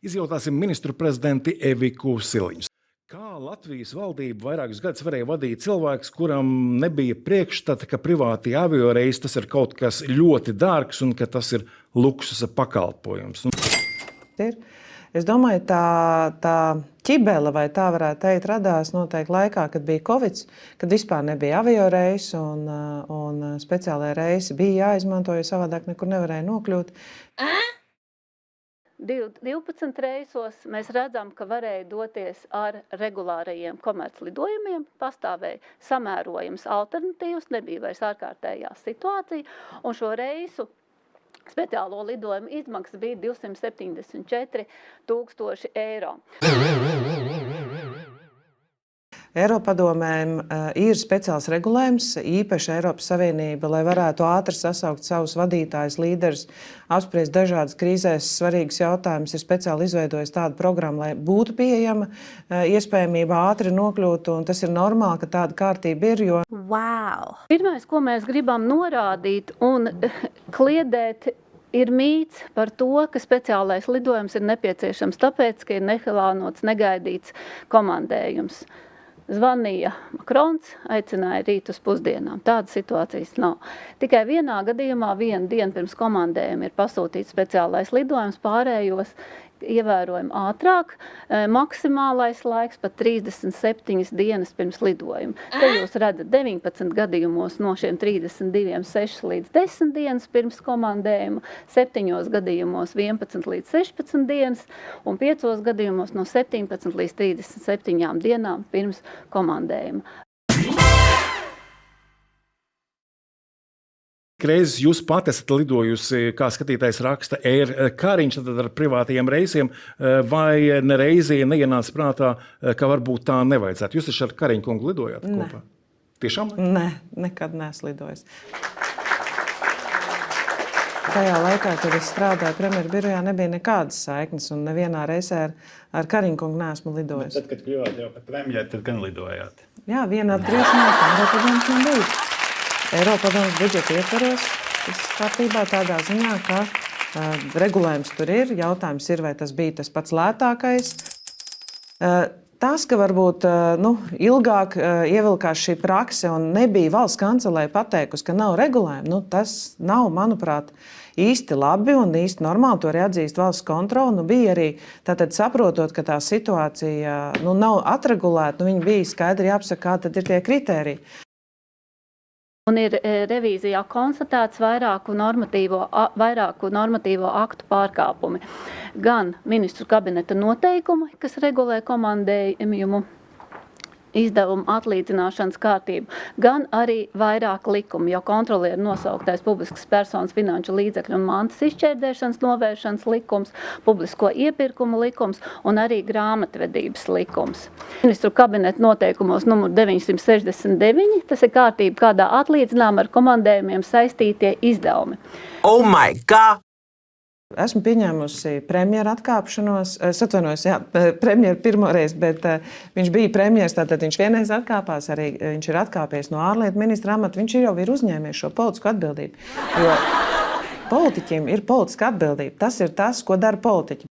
Izjautāsim ministru prezidenti Eviku Siliņu. Kā Latvijas valdība vairākus gadus varēja vadīt cilvēks, kuram nebija priekšstata, ka privātie avioreisi tas ir kaut kas ļoti dārgs un ka tas ir luksusa pakalpojums? Es domāju, tā ķibele, vai tā varētu teikt, radās noteikti laikā, kad bija Covid, kad vispār nebija avioreisi un speciālajie reisi bija jāizmanto, jo savādāk nekur nevarēja nokļūt. 12 reisos mēs redzam, ka varēja doties ar regulārajiem komerclidojumiem, pastāvēja samērojums alternatīvas, nebija vairs ārkārtējā situācija, un šo reisu speciālo lidojumu izmaksas bija 274 000 eiro. Eiropadomēm ir speciāls regulējums, īpaši Eiropas Savienība, lai varētu ātri sasaukt savus vadītājus, līderus, apspriest dažādas krīzēs svarīgas jautājumus, ir speciāli izveidojis tādu programmu, lai būtu pieejama iespējamība ātri nokļūt, un tas ir normāli, ka tāda kārtība ir, jo... Wow! Pirmais, ko mēs gribam norādīt un kliedēt, ir mīts par to, ka speciālais lidojums ir nepieciešams tāpēc, ka ir neplānots, negaidīts komandējums. Zvanīja Makrons, aicināja rīt uz pusdienām. Tādas situācijas nav. Tikai vienā gadījumā, vienu dienu pirms komandējuma ir pasūtīts speciālais lidojums, pārējos ievērojami ātrāk, maksimālais laiks pat 37 dienas pirms lidojuma. Te jūs redzat 19 gadījumos no šiem 32, 6 līdz 10 dienas pirms komandējuma, 7 gadījumos 11 līdz 16 dienas un 5 gadījumos no 17 līdz 37 dienām pirms komandējuma. Reizes jūs pat esat lidojusi, kā skatītājs raksta, Air Kariņš ar privātajiem reisiem, vai nereizi neienāca prātā, ka varbūt tā nevajadzētu? Jūs taču ar Kariņu kungu lidojāt kopā? Tiešām? Nē, nekad neesmu lidojis. Tajā laikā, kad es strādāju premjeru birojā, nebija nekādas saiknes, un nevienā reizē ar Kariņu kungu neesmu lidojis. Tad, kad kļuvāt jau par premjeru, tad gan lidojāt? Jā, viena atgriešanās, Eiropadomes man bija. Eiropadomes budžeta ietvaros, tas kārtībā tādā ziņā, ka regulējums tur ir, jautājums ir, vai tas bija tas pats lētākais. Tas, ka varbūt ilgāk ievilkās šī prakse un nebija valsts kancelē pateikusi, ka nav regulējumu, tas nav, manuprāt, īsti labi un īsti normāli, to arī atzīst valsts kontrole. Bija arī, tātad saprotot, ka tā situācija nav atregulēta, viņa bija skaidri jāapsaka, kā tad ir tie kritēriji. Un ir revīzijā konstatēts vairāku normatīvo aktu pārkāpumi. Gan ministru kabineta noteikumi, kas regulē komandējumu izdevumu atlīdzināšanas kārtību, gan arī vairāk likumi, jo kontrolieri nosauktais publiskas personas finanšu līdzekļu un mantas izšķērdēšanas novēršanas likums, publisko iepirkumu likums un arī grāmatvedības likums. Ministru kabineta noteikumos numur 969, tas ir kārtība, kādā atlīdzinām ar komandējumiem saistītie izdevumi. Oh my God! Esmu pieņēmusi premjera atkāpšanos. Es atvainojos, premjeru pirmoreiz, bet viņš bija premjers, tātad viņš vienreiz atkāpās, arī viņš ir atkāpies no ārlietu ministra amata, viņš jau ir uzņēmies šo politisku atbildību. Jo politiķiem ir politiska atbildība. Tas ir tas, ko dara politiķi.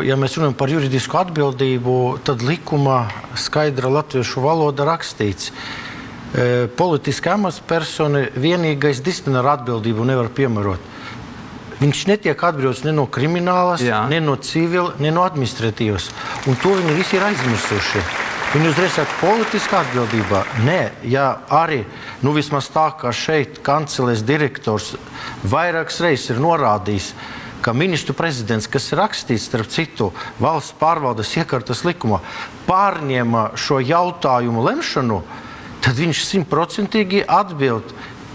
Ja mēs runājam par juridisku atbildību, tad likuma skaidra latviešu valoda rakstīts. Politiski amatpersona vienīgais disciplināru atbildību nevar piemērot. Viņš netiek atbrīvots ne no kriminālas, ne no civila, ne no administratīvas. Un to viņi visi ir aizmirsuši. Viņi uzreiz saka, politiskā atbildībā. Nē, ja arī, vismaz tā, kā šeit kancelēs direktors vairākas reizes ir norādījis, ka ministru prezidents, kas ir rakstīts, starp citu, valsts pārvaldes iekārtas likumā, pārņēma šo jautājumu lemšanu, tad viņš 100% atbild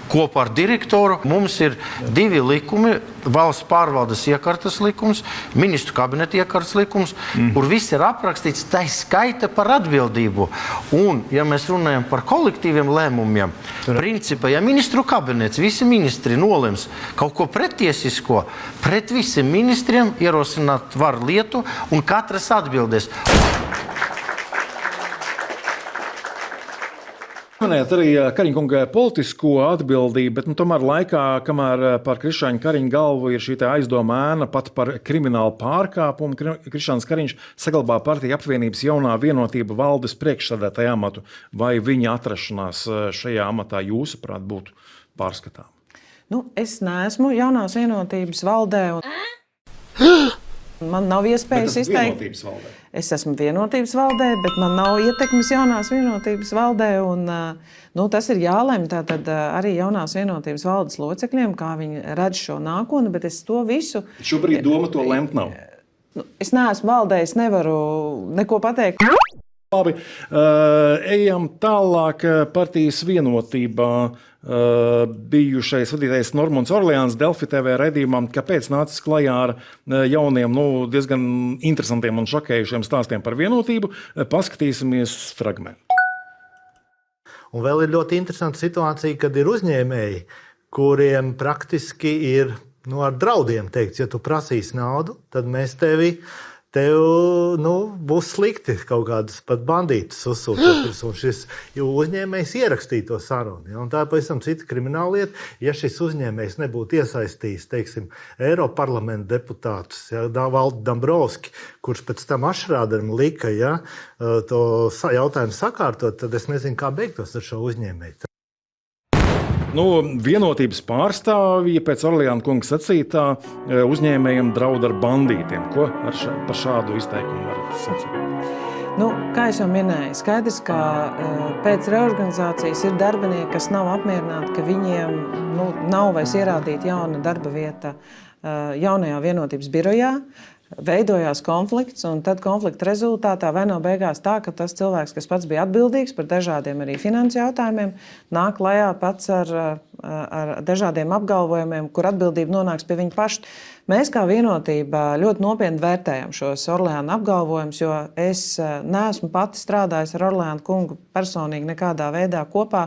kopā ar direktoru. Mums ir 2 likumi, valsts pārvaldes iekārtas likums, ministru kabineta iekārtas likums, kur viss ir aprakstīts, tā skaita par atbildību. Un, ja mēs runājam par kolektīviem lēmumiem, principā, ja ministru kabinets, visi ministri nolems kaut ko pretiesisko, pret visiem ministriem ierosināt var lietu, un katrs atbildēs. Minēt arī Kariņkunga politisko atbildību, bet tomēr laikā, kamēr par Krišāņa Kariņa galvu ir šī aizdoma ēna pat par kriminālu pārkāpumu, Krišāns Kariņš saglabā partiju apvienības jaunā vienotība valdes priekšsēdētāja amatu. Vai viņa atrašanās šajā amatā jūsuprāt būtu pārskatām? Es neesmu jaunās vienotības valdē. Man nav iespējas izteikt. Es esmu vienotības valdē, bet man nav ietekmes jaunās vienotības valdē. Tas ir jālemj tātad arī jaunās vienotības valdes locekļiem, kā viņi redz šo nākotni, bet es to visu. Šobrīd doma to lemt nav. Es neesmu valdē, es nevaru neko pateikt. Labi, ejam tālāk partijas vienotībā. Bijušais vadītājs Normons Orleāns Delfi TV raidījumā, kāpēc nācis klajā ar jauniem, diezgan interesantiem un šokējušiem stāstiem par vienotību. Paskatīsimies fragmentu. Un vēl ir ļoti interesanta situācija, kad ir uzņēmēji, kuriem praktiski ir ar draudiem teikts, ja tu prasīsi naudu, tad mēs tev būs slikti kaut kādas pat bandītas uzsūtot. Un šis uzņēmējs ierakstīja to sarunu. Ja? Un tā ir pavisam cita krimināla lieta. Ja šis uzņēmējs nebūtu iesaistījis, teiksim, Eiroparlamenta deputātus, ja, Valdi Dombrovski, kurš pēc tam Ašrāderam lika to jautājumu sakārtot, tad es nezinu, kā beigtos ar šo uzņēmēju. Vienotības pārstāvja pēc Orleāna kunga sacītā uzņēmējiem draud ar bandītiem. Ko par šādu izteikumu varat sacīt? Kā jau minēju, skaidrs, ka pēc reorganizācijas ir darbinieki, kas nav apmierināti, ka viņiem nav vairs ierādīta jauna darba vieta jaunajā vienotības birojā. Veidojās konflikts, un tad konflikta rezultātā vai nav beigās tā, ka tas cilvēks, kas pats bija atbildīgs par dažādiem arī finansu jautājumiem, nāk klajā pats ar dažādiem apgalvojumiem, kur atbildība nonāks pie viņa paša. Mēs kā vienotība ļoti nopietni vērtējam šos Orleāna apgalvojumus, jo es neesmu pati strādājis ar Orleāna kungu personīgi nekādā veidā kopā.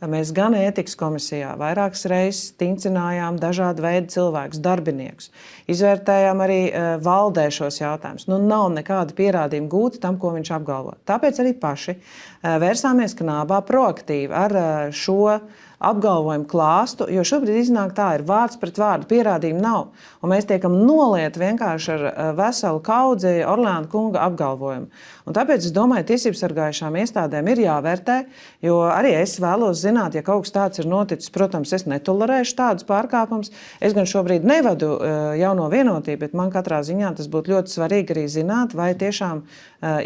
Mēs gan ētikas komisijā vairākas reizes tincinājām dažādu veidu cilvēkus, darbiniekus. Izvērtējām arī valdē šos jautājumus. Nav nekāda pierādījuma gūta tam, ko viņš apgalvo. Tāpēc arī paši vērsāmies Knābā proaktīvi ar šo apgalvojumu klāstu, jo šobrīd iznāk tā, ir vārds pret vārdu, pierādījumu nav. Un mēs tiekam nolieti vienkārši ar veselu kaudzi Orleāna kunga apgalvojumu. Un tāpēc es domāju, tiesību sargājušām iestādēm ir jāvērtē, jo arī es vēlos zināt, ja kaut kas tāds ir noticis, protams, es netolerēšu tādus pārkāpumus. Es gan šobrīd nevadu jauno vienotību, bet man katrā ziņā tas būtu ļoti svarīgi arī zināt, vai tiešām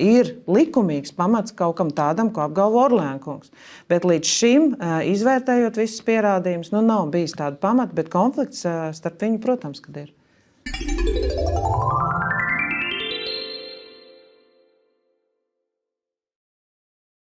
ir likumīgs pamats kaut kam tādam, ko apgalvo Orleāna kungs. Bet līdz šim, izvērtējot visus pierādījumus, nav bijis tāda pamata, bet konflikts starp viņu, protams, kad ir.